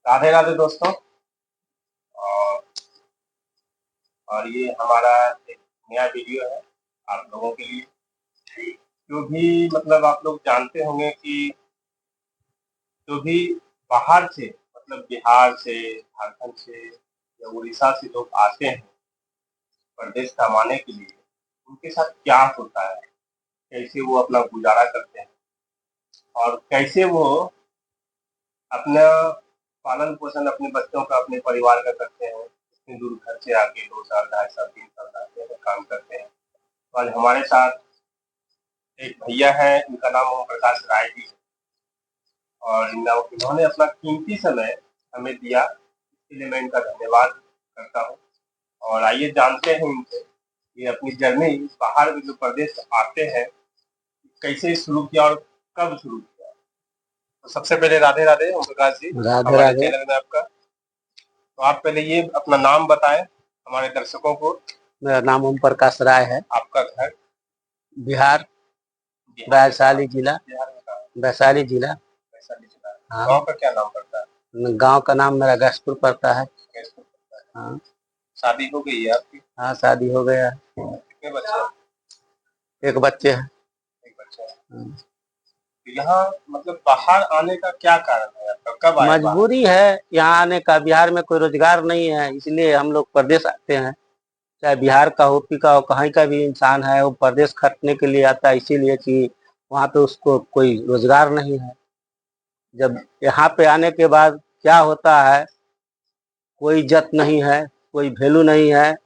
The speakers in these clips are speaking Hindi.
राधे राधे दोस्तों। और और ये हमारा एक नया वीडियो है आप लोगों के लिए। जो भी मतलब आप लोग जानते होंगे कि जो भी बाहर से मतलब बिहार से, झारखंड से या उड़ीसा से लोग आते हैं प्रदेश कमाने के लिए, उनके साथ क्या होता है, कैसे वो अपना गुजारा करते हैं और कैसे वो अपना पालन पोषण अपने बच्चों का, अपने परिवार का करते हैं। इतनी दूर घर से आके 2 साल, 2.5 साल, 3 साल रहते हैं, काम करते हैं। तो आज हमारे साथ एक भैया है, इनका नाम ओम प्रकाश राय जी है और इन्होंने अपना कीमती समय हमें दिया, इसके लिए मैं इनका धन्यवाद करता हूँ। और आइए जानते हैं इनसे ये अपनी जर्नी बाहर में जो प्रदेश आते हैं कैसे शुरू किया और कब शुरू किया। तो सबसे पहले राधे राधे ओम प्रकाश जी, राधे हमारे राधे। चैनल में आपका। तो आप पहले ये अपना नाम बताएं हमारे दर्शकों को। मेरा नाम ओम प्रकाश राय है। आपका घर बिहार, बिहार में कहाँ? वैशाली जिला। बिहार में कहाँ? वैशाली जिला। वैशाली जिला। हाँ। गाँव का क्या नाम पड़ता है? गांव का नाम मेरा गैसपुर पड़ता है। कैसपुर पड़ता है। हाँ। शादी हो गई है आपकी? हाँ, शादी हो गया। कितने बच्चे हैं? एक बच्चे है। एक बच्चा है। तो यहाँ मतलब बाहर आने का क्या कारण है आपका, कब आए बाहर? मजबूरी है यहाँ आने का। बिहार में कोई रोजगार नहीं है, इसलिए हम लोग प्रदेश आते हैं। चाहे बिहार का हो, पी का हो, कहीं का भी इंसान है वो प्रदेश खटने के लिए आता है, इसीलिए कि वहाँ पे उसको कोई रोजगार नहीं है। जब यहाँ पे आने के बाद क्या होता है, कोई इज्जत नहीं है, कोई वैल्यू नहीं है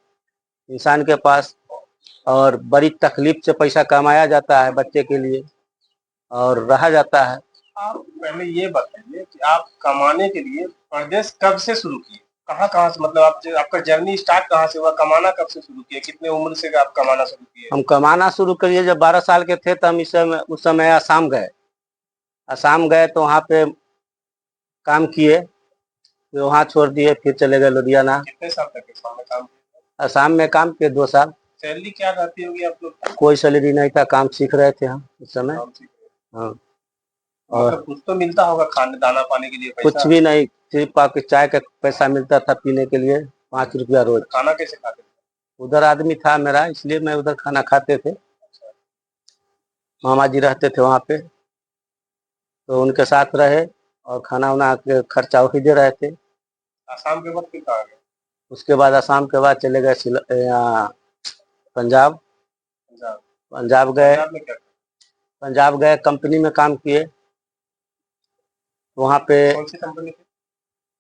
इंसान के पास। और बड़ी तकलीफ से पैसा कमाया जाता है बच्चे के लिए और रहा जाता है। आप पहले ये बताइए कि आप कमाने के लिए प्रदेश कब से शुरू किए, कहाँ कहाँ से, मतलब आप आपका जर्नी स्टार्ट कहाँ से हुआ, कमाना कब से शुरू किए, कितने उम्र से आप कमाना शुरू किए? हम कमाना शुरू करिए जब 12 साल के थे, तो हम उस समय आसाम गए। आसाम गए तो वहाँ पे काम किए, फिर वहाँ छोड़ दिए, फिर चले गए लुधियाना। कितने साल तक आसाम में काम किया? आसाम में काम किए 2 साल। सैलरी क्या रहती होगी आप लोग की? कोई सैलरी नहीं था, काम सीख रहे थे हम उस समय। काम सीख रहे हैं। हाँ। और मतलब कुछ तो मिलता होगा खाने दाना पाने के लिए कुछ पैसा? भी नहीं, सिर्फ आपके चाय का पैसा मिलता था पीने के लिए, 5 रुपया रोज। खाना कैसे खाते थे? उधर आदमी था मेरा, इसलिए मैं उधर खाना खाते थे। मामा जी रहते थे वहाँ पे, तो उनके साथ रहे और खाना वाना के खर्चा वही दे रहे थे। आसाम के वक्त फिर कहाँ गए? उसके बाद आसाम के बाद चले गए यहाँ पंजाब। पंजाब। पंजाब गए। पंजाब में क्या किया? पंजाब गए, कंपनी में काम किए। वहाँ पे कौन सी कंपनी थी?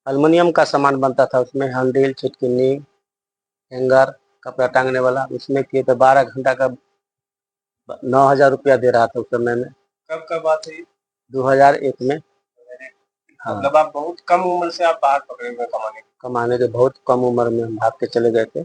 एल्युमिनियम का सामान बनता था, उसमें हैंडल, चुटकिनी, हैंगर, कपड़ा टांगने वाला, उसमें किए तो 12 घंटा का 9,000 रुपया दे रहा था उस समय में। कब कब बात है ये? 2001 में। हाँ। मतलब आप बहुत कम उम्र से आप बाहर पकड़े हुए कमाने के? कमाने के बहुत कम उम्र में हम भाग के चले गए थे।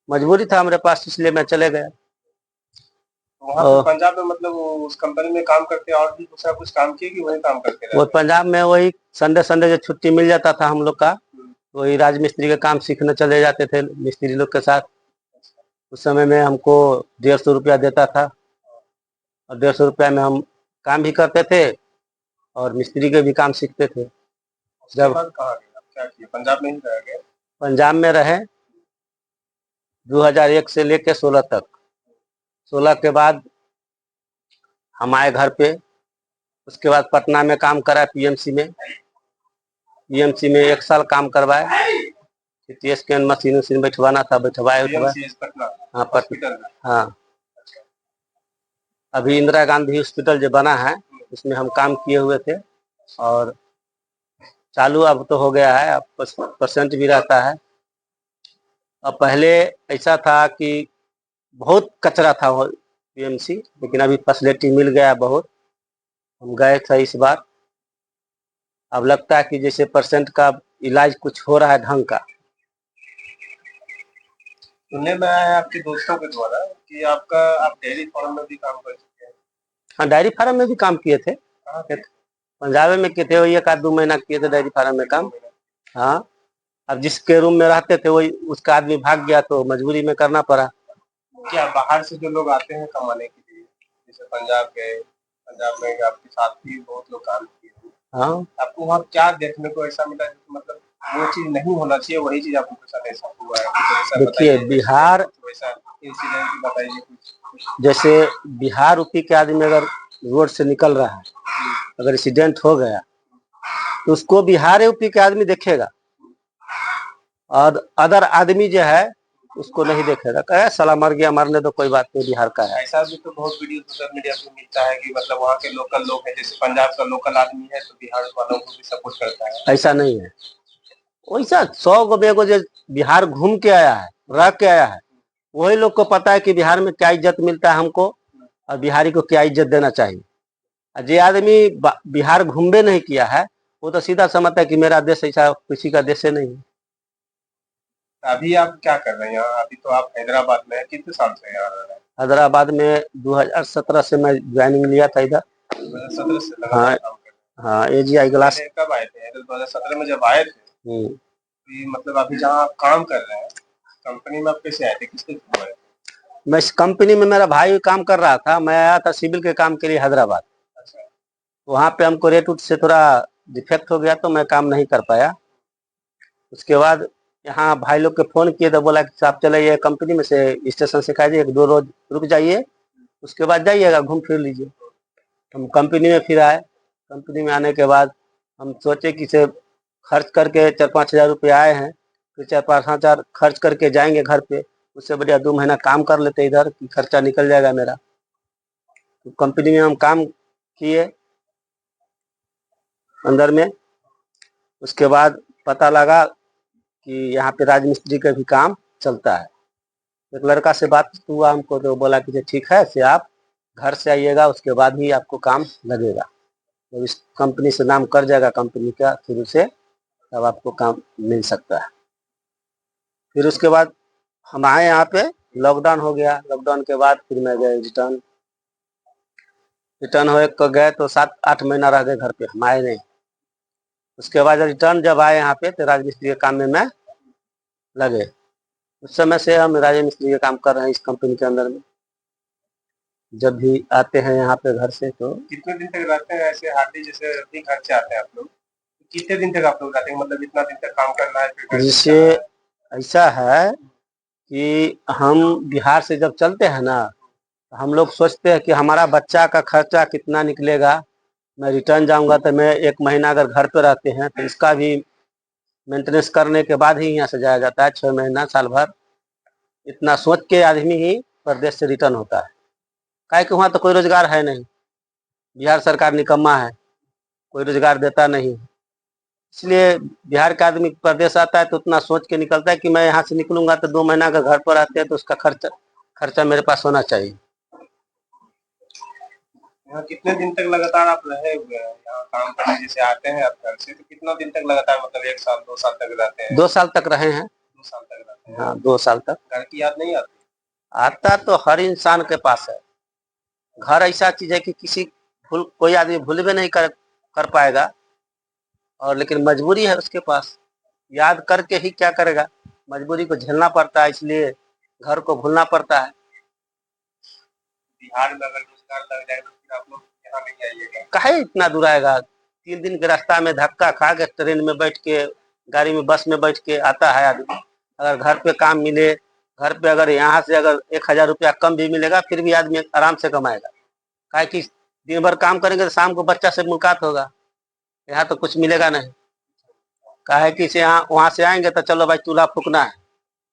मजबूरी था हमारे पास, इसलिए मैं चले गया। तो वहाँ पे पंजाब में मतलब उस कंपनी में काम करते और भी दूसरा कुछ काम किए कि वही काम करते रहे? वो पंजाब में वही संडे संडे जो छुट्टी मिल जाता था हम लोग का, वही राजमिस्त्री का काम सीखने चले जाते थे मिस्त्री लोग के साथ। उस समय में हमको 150 रुपया देता था और 150 रुपया में हम काम भी करते थे और मिस्त्री के भी काम सीखते थे। उसके बाद कहाँ गए, क्या किए? पंजाब में ही रह गए? पंजाब में रहे 2001 से लेके 16 तक। 16 के बाद हम आए घर पे। उसके बाद पटना में काम करा पीएमसी में। पीएमसी में 1 साल काम करवाए। सीटी स्कैन मशीन उशीन बैठवाना था, बैठवाए। हाँ, हॉस्पिटल में? हाँ। अभी इंदिरा गांधी हॉस्पिटल जो बना है उसमें हम काम किए हुए थे और चालू अब तो हो गया है, अब परसेंट भी रहता है। अब पहले ऐसा था कि बहुत कचरा था पीएमसी, लेकिन अभी फैसिलिटी मिल गया बहुत। हम गए थे इस बार, अब लगता है कि जैसे परसेंट का इलाज कुछ हो रहा है ढंग का। सुनने में आया है आपके दोस्तों के द्वारा कि आप डेयरी फार्म में भी काम कर चुके हैं। हाँ, डायरी फार्म में भी काम किए थे। पंजाब में किए थे, वही 1-2 महीना किए थे डायरी फार्म में काम। हाँ। अब जिसके रूम में रहते थे वही उसका आदमी भाग गया तो मजबूरी में करना पड़ा। क्या बाहर से जो लोग आते हैं कमाने के लिए, जैसे पंजाब गए, पंजाब में आपके साथ भी बहुत लोग काम किए, हाँ आपको वहाँ क्या देखने को ऐसा मिला मतलब वो चीज नहीं होना चाहिए, वही चीज आपके साथ ऐसा हुआ है? कुछ ऐसा देखिए बताइए, बिहार, कुछ वैसा इंसिडेंट बताइए कुछ। जैसे बिहार यूपी के आदमी अगर रोड से निकल रहा है, अगर एक्सीडेंट हो गया तो उसको बिहार यूपी के आदमी देखेगा और अदर आदमी जो है उसको नहीं देखेगा, कहे साला मर गया, मरने दो, कोई बात नहीं, बिहार का है। ऐसा भी तो बहुत वीडियो सोशल मीडिया पे मिलता है कि मतलब वहाँ के लोकल लोग हैं, जैसे पंजाब का लोकल आदमी है तो बिहार वालों को भी सपोर्ट करता है। ऐसा नहीं है, वैसा 100 गो बेगो जो बिहार घूम के आया है, रह के आया है, वही लोग को पता है कि बिहार में क्या इज्जत मिलता है हमको और बिहारी को क्या इज्जत देना चाहिए। जो आदमी बिहार घूमे नहीं किया है वो तो सीधा समझता है कि मेरा देश ऐसा किसी का देश नहीं है। अभी आप क्या कर रहे हैं यहाँ? अभी तो आप हैदराबाद में हैं, कितने साल से यहाँ रह रहे हैं? हैदराबाद में 2017 से मैं ज्वाइनिंग लिया था इधर। 2017 से हाँ लगातार काम कर रहे हाँ, AGI हैं? ग्लास। पहले कब आए थे? 2017 में जब आए थे तो ये मतलब अभी जहाँ आप काम कर रहे हैं कंपनी में आप कैसे आए थे, किसके थ्रू आए थे? मैं इस कंपनी में, मेरा भाई काम कर रहा था, मैं आया था सिविल के काम के लिए हैदराबाद। अच्छा। वहाँ पे हमको रेट उट से थोड़ा डिफेक्ट हो गया तो मैं काम नहीं कर पाया। उसके बाद यहाँ भाई लोग के फोन किए तो बोला कि आप चले जाइए कंपनी में से, स्टेशन से खाइए, 1-2 रोज रुक जाइए, उसके बाद जाइएगा, घूम फिर लीजिए। हम कंपनी में फिर आए। कंपनी में आने के बाद हम सोचे कि से खर्च करके 4-5 हज़ार रुपये आए हैं, फिर 4-5 हज़ार खर्च करके जाएंगे घर पे, उससे बढ़िया 2 महीना काम कर लेते इधर कि खर्चा निकल जाएगा मेरा। तो कंपनी में हम काम किए अंदर में। उसके बाद पता लगा कि यहाँ पे राजमिस्त्री का भी काम चलता है। एक लड़का से बात हुआ हमको तो बोला कि ठीक है, से आप घर से आइएगा, उसके बाद ही आपको काम लगेगा, तो इस कंपनी से नाम कर जाएगा कंपनी का थ्रू से, तब आपको काम मिल सकता है। फिर उसके बाद हम आए यहाँ पे, लॉकडाउन हो गया। लॉकडाउन के बाद फिर मैं गए रिटर्न। रिटर्न हो गए तो 7-8 महीना रह गए घर पे, हम आए नहीं। उसके बाद रिटर्न जब आए यहाँ पे तो राजमिस्त्री के काम में मैं लगे। उस समय से हम राजमिस्त्री का काम कर रहे हैं इस कंपनी के अंदर में। जब भी आते हैं यहाँ पे घर से तो कितने दिन तक रहते हैं ऐसे हार्डली? जैसे अभी घर से आते हैं आप लोग, कितने दिन तक आप लोग रहते हैं? मतलब इतना दिन तक काम करना है फिर घर से जिससे जाना है? ऐसा है कि हम बिहार से जब चलते हैं ना, हम लोग सोचते हैं कि हमारा बच्चा का खर्चा कितना निकलेगा। मैं रिटर्न जाऊंगा तो मैं 1 महीना अगर घर पे रहते हैं तो इसका भी मेंटेनेंस करने के बाद ही यहाँ से जाया जाता है, 6 महीना साल भर। इतना सोच के आदमी ही प्रदेश से रिटर्न होता है, काहे कि वहाँ तो कोई रोजगार है नहीं, बिहार सरकार निकम्मा है, कोई रोजगार देता नहीं। इसलिए बिहार का आदमी प्रदेश आता है तो उतना सोच के निकलता है कि मैं यहाँ से निकलूंगा तो 2 महीना अगर घर पर आते हैं तो उसका खर्चा मेरे पास होना चाहिए। यहाँ कितने दिन तक लगातार आप रहे हुए हैं यहाँ काम करने? जैसे आते हैं आप घर से तो कितना दिन तक लगातार, मतलब 1 साल 2 साल तक रहते हैं? 2 साल तक रहे हैं। 2 साल तक रहते हैं? हाँ, 2 साल तक। घर की याद नहीं आती? आता तो हर इंसान के पास है। घर ऐसा चीज है कि कोई आदमी भूलवे नहीं कर पाएगा, और लेकिन मजबूरी है उसके पास, याद करके ही क्या करेगा, मजबूरी को झेलना पड़ता है, इसलिए घर को भूलना पड़ता है। बिहार में अगर रोजगार लग जाए तो फिर आप लोग यहाँ नहीं आइएगा? काहे इतना दूर आएगा? 3 दिन के रास्ता में धक्का खा के ट्रेन में बैठ के, गाड़ी में, बस में बैठ के आता है आदमी। अगर घर पे काम मिले, घर पे अगर यहाँ से अगर 1,000 रुपया कम भी मिलेगा फिर भी आदमी आराम से कमाएगा, काहे कि दिन भर काम करेंगे तो शाम को बच्चा से मुलाकात होगा, यहाँ तो कुछ मिलेगा नहीं। काहे कि से यहाँ वहाँ से आएंगे तो चलो भाई चूल्हा फूकना है,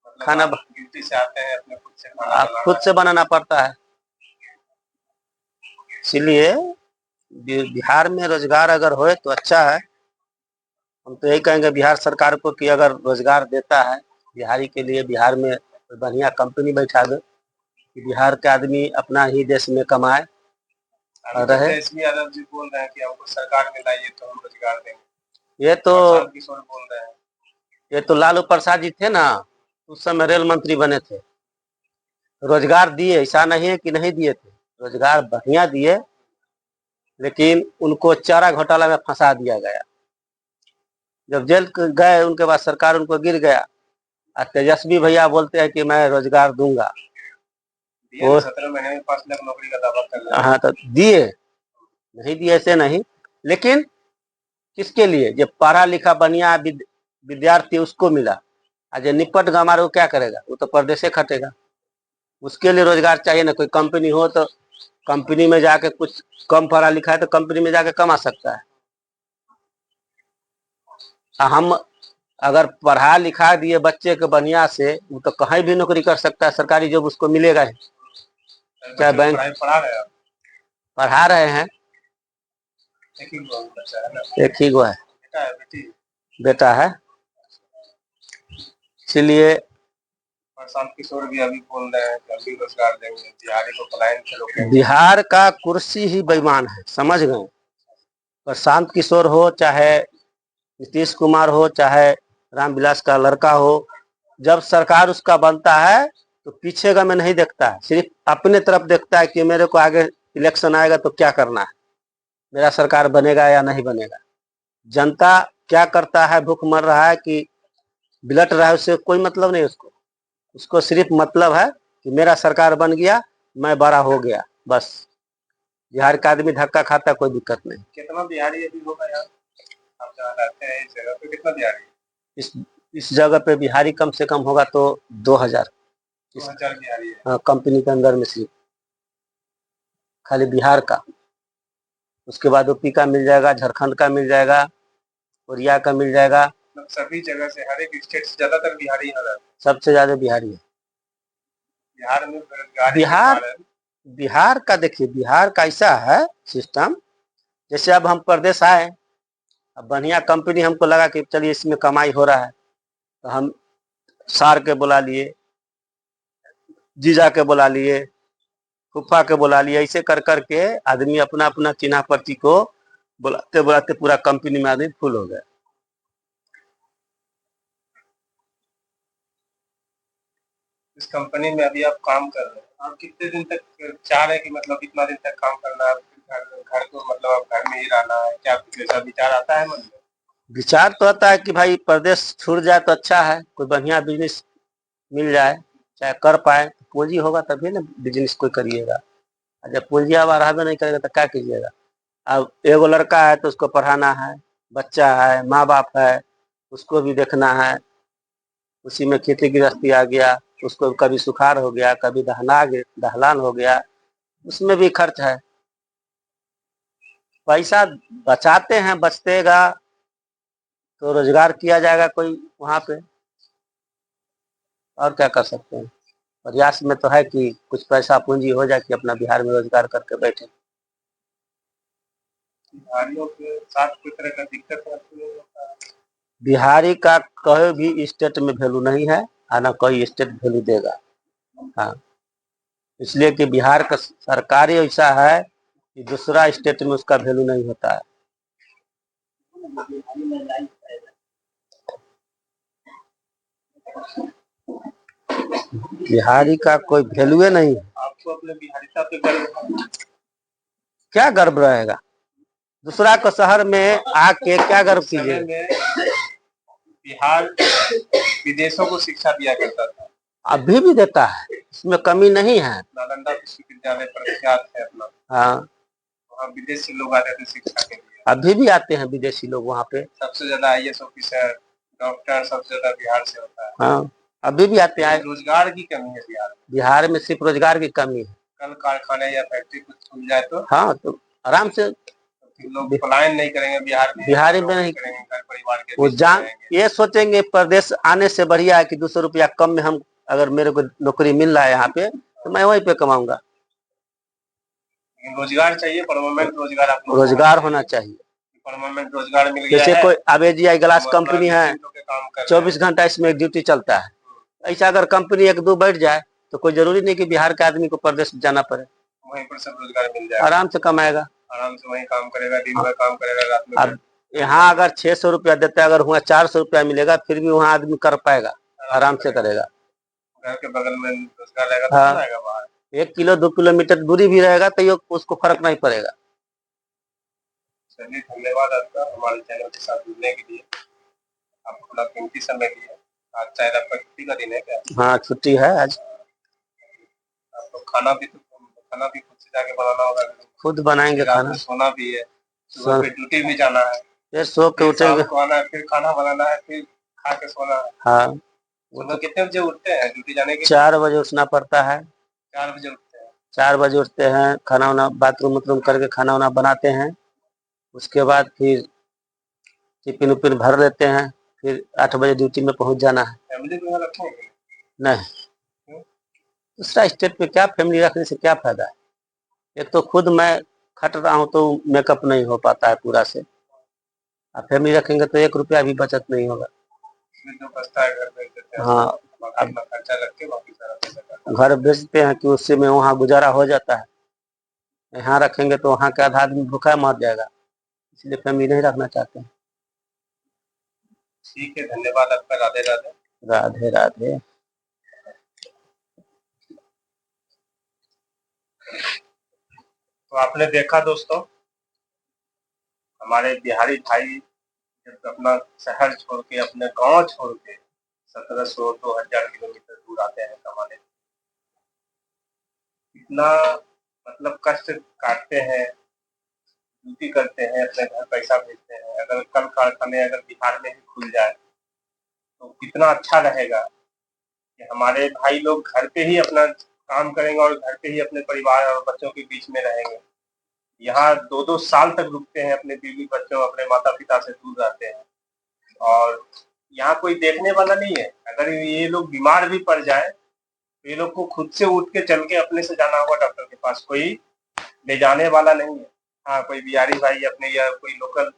मतलब खाना आप ड्यूटी से आते हैं अपने खुद से खाना आप खुद बनाना से बनाना पड़ता है। इसीलिए बिहार में रोजगार अगर होए तो अच्छा है। हम तो यही कहेंगे बिहार सरकार को कि अगर रोजगार देता है बिहारी के लिए, बिहार में बढ़िया कंपनी बैठा दे कि बिहार के आदमी अपना ही देश में कमाए है। और अभी तो रहे। तेजस्वी यादव जी बोल रहे हैं कि हमको सरकार में लाइए तो हम रोजगार देंगे। ये तो प्रशांत किशोर बोल रहे हैं। ये तो लालू प्रसाद जी थे ना, उस समय रेल मंत्री बने थे, रोजगार दिए, ऐसा नहीं है कि नहीं दिए थे, रोजगार बढ़िया दिए, लेकिन उनको चारा घोटाला में फंसा दिया गया। जब जेल गए उनके बाद सरकार उनको गिर गया, और तेजस्वी भैया बोलते हैं कि मैं रोजगार दूंगा। दिए 17 महीने में 5 लाख नौकरी का दावा कर रहे हैं। हाँ तो दिए, नहीं दिए ऐसे नहीं, लेकिन किसके लिए? जो पढ़ा लिखा बढ़िया विद्यार्थी उसको मिला, आज निपट गंवार वो क्या करेगा? वो तो परदेश खटेगा। उसके लिए रोजगार चाहिए ना। कोई कंपनी हो तो कंपनी में जाके, कुछ कम पढ़ा लिखा है तो कंपनी में जाके कमा सकता है। हम अगर पढ़ा लिखा दिए बच्चे को बढ़िया से, वो तो कहीं भी नौकरी कर सकता है, सरकारी जॉब उसको मिलेगा ही। चाहे बैंक पढ़ा रहे हैं, एक ही गो है, बेटा है। इसलिए प्रशांत किशोर भी अभी बोल रहे हैं कि अभी रोजगार देंगे, बिहारी को पलायन से रोकेंगे। बिहार का कुर्सी ही बेईमान है, समझ गए? प्रशांत किशोर हो, चाहे नीतीश कुमार हो, चाहे रामविलास का लड़का हो, जब सरकार उसका बनता है तो पीछे का में नहीं देखता है, सिर्फ अपने तरफ देखता है कि मेरे को आगे इलेक्शन आएगा तो क्या करना है, मेरा सरकार बनेगा या नहीं बनेगा। जनता क्या करता है, भूख मर रहा है कि बिलट रहा है, उससे कोई मतलब नहीं उसको। उसको सिर्फ मतलब है कि मेरा सरकार बन गया, मैं बड़ा हो गया, बस। बिहार का आदमी धक्का खाता, कोई दिक्कत नहीं। कितना बिहारी अभी होगा यार? आप जहाँ रहते हैं इस जगह पे कितना बिहारी? इस जगह पे बिहारी कम से कम होगा तो 2000 बिहारी है। हाँ, कंपनी के अंदर में सिर्फ खाली बिहार का। उसके बाद यूपी का मिल जाएगा, झारखंड का मिल जाएगा, उड़िया का मिल जाएगा। सभी जगह से, हर एक स्टेट से ज्यादातर बिहारी यहाँ रहते हैं। सबसे ज्यादा बिहारी है बिहार में बेरोजगारी। बिहार का देखिए, बिहार का ऐसा है सिस्टम, जैसे अब हम प्रदेश आए, अब बढ़िया कंपनी हमको लगा कि चलिए इसमें कमाई हो रहा है, तो हम सार के बुला लिए, जीजा के बुला लिए, फूफा के बुला लिए, ऐसे कर करके आदमी अपना अपना चिन्हा पर्ची को बुलाते बुलाते पूरा कंपनी में आदमी फुल हो गया। इस कंपनी में अभी आप काम कर रहे हैं, आप कितने दिन तक चाह रहे हैं कि मतलब कितना दिन तक काम करना है? घर को मतलब आप घर में ही रहना है क्या? कुछ ऐसा विचार आता है मन में? विचार तो आता है कि भाई प्रदेश छूट जाए तो अच्छा है, कोई बढ़िया बिजनेस मिल जाए, चाहे कर पाए, पूंजी होगा तभी ना बिजनेस कोई करिएगा। जब पूंजी अब रहबे नहीं करेगा तो क्या कीजिएगा? अब एगो लड़का है तो उसको पढ़ाना है, बच्चा है, माँ बाप है, उसको भी देखना है, उसी में खेती गृहस्थी आ गया, उसको कभी सुखाड़ हो गया, कभी दहलान हो गया, उसमें भी खर्च है। पैसा बचाते हैं, बचतेगा तो रोजगार किया जाएगा कोई वहां पे, और क्या कर सकते हैं। प्रयास में तो है कि कुछ पैसा पूंजी हो जाए कि अपना बिहार में रोजगार करके बैठे। बिहारियों के साथ कोई तरह का दिक्कत नहीं होता है? बिहारी का कोई भी स्टेट में वैल्यू नहीं है, ना कोई स्टेट वैल्यू देगा। हाँ, इसलिए कि बिहार का सरकार ही ऐसा है कि दूसरा स्टेट में उसका वैल्यू नहीं होता है। बिहारी का कोई वैल्यू नहीं है। आपको अपने बिहारिता पे गर्व है? क्या गर्व रहेगा? दूसरा को शहर में आके क्या गर्व कीजिए? बिहार विदेशों को शिक्षा दिया करता था, अभी भी देता है, इसमें कमी नहीं है। नालंदा विश्वविद्यालय प्रख्यात है अपना। हाँ, वहाँ विदेश से लोग आते थे शिक्षा के लिए। अभी भी आते हैं विदेशी लोग वहाँ पे। सबसे ज्यादा आईएएस ऑफिसर, डॉक्टर सबसे ज्यादा बिहार से होता है। हाँ, अभी भी आते हैं। रोजगार की कमी है बिहार में सिर्फ रोजगार की कमी है। कल कारखाने या फैक्ट्री कुछ खुल जाए तो हाँ, तो आराम से लोग पलायन नहीं करेंगे, बिहारी में नहीं करेंगे, घर परिवार के वो जान ये सोचेंगे प्रदेश आने से बढ़िया है कि 200 रुपया कम में हम, अगर मेरे को नौकरी मिल रहा है यहाँ पे तो मैं वहीं पे कमाऊंगा। रोजगार चाहिए, परमानेंट रोजगार। आपको रोजगार होना चाहिए। परमानेंट रोजगार मिल गया जैसे है। कोई ABGI ग्लास कंपनी है, 24 घंटा इसमें ड्यूटी चलता है। ऐसा अगर कंपनी 1-2 बैठ जाए तो कोई जरूरी नहीं कि बिहार के आदमी को प्रदेश जाना पड़े, वहीं पर सब रोजगार मिल जाएगा, आराम से कमाएगा, आराम से वहीं काम करेगा, दिन भर काम करेगा, रात में। अब यहाँ अगर 600 रुपया देता है, अगर वहाँ 400 रुपया मिलेगा, फिर भी वहाँ आदमी कर पाएगा, आराम से करेगा। घर के बगल में रोजगार रहेगा तो हाँ, जाएगा बाहर। 1 किलो 2 किलोमीटर दूरी भी रहेगा तो उसको फर्क नहीं पड़ेगा। चलिए, धन्यवाद आपका हमारे चैनल के साथ जुड़ने के लिए। आप अपना कीमती समय दिए। आज शायद आपका छुट्टी का दिन है क्या? हाँ, छुट्टी है आज। आपको खाना भी खुद से जाके बनाना होगा? खुद बनाएंगे खाना। सोना भी है, सुबह पे ड्यूटी भी जाना है। फिर सो के फिर शाम उठेंगे। को आना है, फिर खाना बनाना है, फिर खा के सोना है। हाँ, सुबह कितने बजे उठते हैं ड्यूटी जाने के लिए? 4 बजे उठना पड़ता है। 4 बजे उठते हैं। 4 बजे उठते हैं, खाना वाना बाथरूम वाथरूम करके खाना वाना बनाते हैं। उसके बाद फिर टिफिन उपिन भर लेते हैं, फिर 8 बजे ड्यूटी में पहुंच जाना है। फैमिली को यहाँ रखे हैं? नहीं, क्यों? दूसरा स्टेट पे क्या फैमिली रखने से क्या फायदा है। एक तो खुद मैं खट रहा हूँ तो मेकअप नहीं हो पाता है पूरा से, अब फैमिली रखेंगे तो 1 रुपया भी बचत नहीं होगा। फिर जो बचता है घर बेच देते हैं, हाँ, बाकी अब अपना खर्चा लग के बाकी सारा पैसा करना। घर बेचते हैं कि उससे में वहाँ गुजारा हो जाता है। यहाँ रखेंगे तो वहाँ का आधा आदमी भूखा मर जाएगा, इसलिए फैमिली नहीं रखना चाहते हैं। ठीक है, धन्यवाद आपका। राधे राधे। राधे राधे। तो आपने देखा दोस्तों, हमारे बिहारी भाई जब अपना शहर छोड़ के, अपने गांव छोड़ के 1700-2000 किलोमीटर दूर आते हैं कमाने, इतना मतलब कष्ट काटते हैं, ड्यूटी करते हैं, अपने घर पैसा भेजते हैं। अगर कल कारखाने अगर बिहार में ही खुल जाए तो कितना अच्छा रहेगा कि हमारे भाई लोग घर पे ही अपना काम करेंगे और घर पे ही अपने परिवार और बच्चों के बीच में रहेंगे। यहाँ 2-2 साल तक रुकते हैं, अपने बीवी बच्चों, अपने माता पिता से दूर रहते हैं और यहाँ कोई देखने वाला नहीं है। अगर ये लोग बीमार भी पड़ जाए तो ये लोग को खुद से उठ के चल के अपने से जाना होगा डॉक्टर के पास, कोई ले जाने वाला नहीं है। हाँ, कोई बिहारी भाई अपने या कोई लोकल,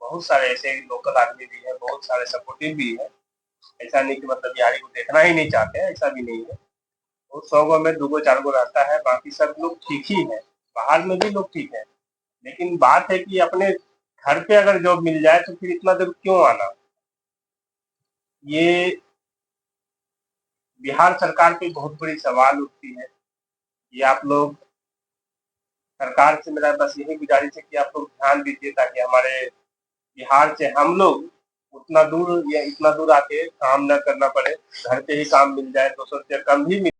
बहुत सारे ऐसे लोकल आदमी भी है, बहुत सारे सपोर्टिव भी है। ऐसा नहीं कि मतलब बिहारी को देखना ही नहीं चाहते हैं, ऐसा भी नहीं है। वो 100 गो में 2 गो 4 गो रहता है, बाकी सब लोग ठीक ही है। बाहर में भी लोग ठीक है, लेकिन बात है कि अपने घर पे अगर जॉब मिल जाए तो फिर इतना दूर क्यों आना। ये बिहार सरकार पे बहुत बड़ी सवाल उठती है। ये आप लोग, सरकार से मेरा बस यही गुजारिश है कि आप लोग ध्यान दीजिए ताकि हमारे बिहार से हम लोग उतना दूर या इतना दूर आके काम न करना पड़े, घर पे ही काम मिल जाए, 200 रुपया कम ही मिल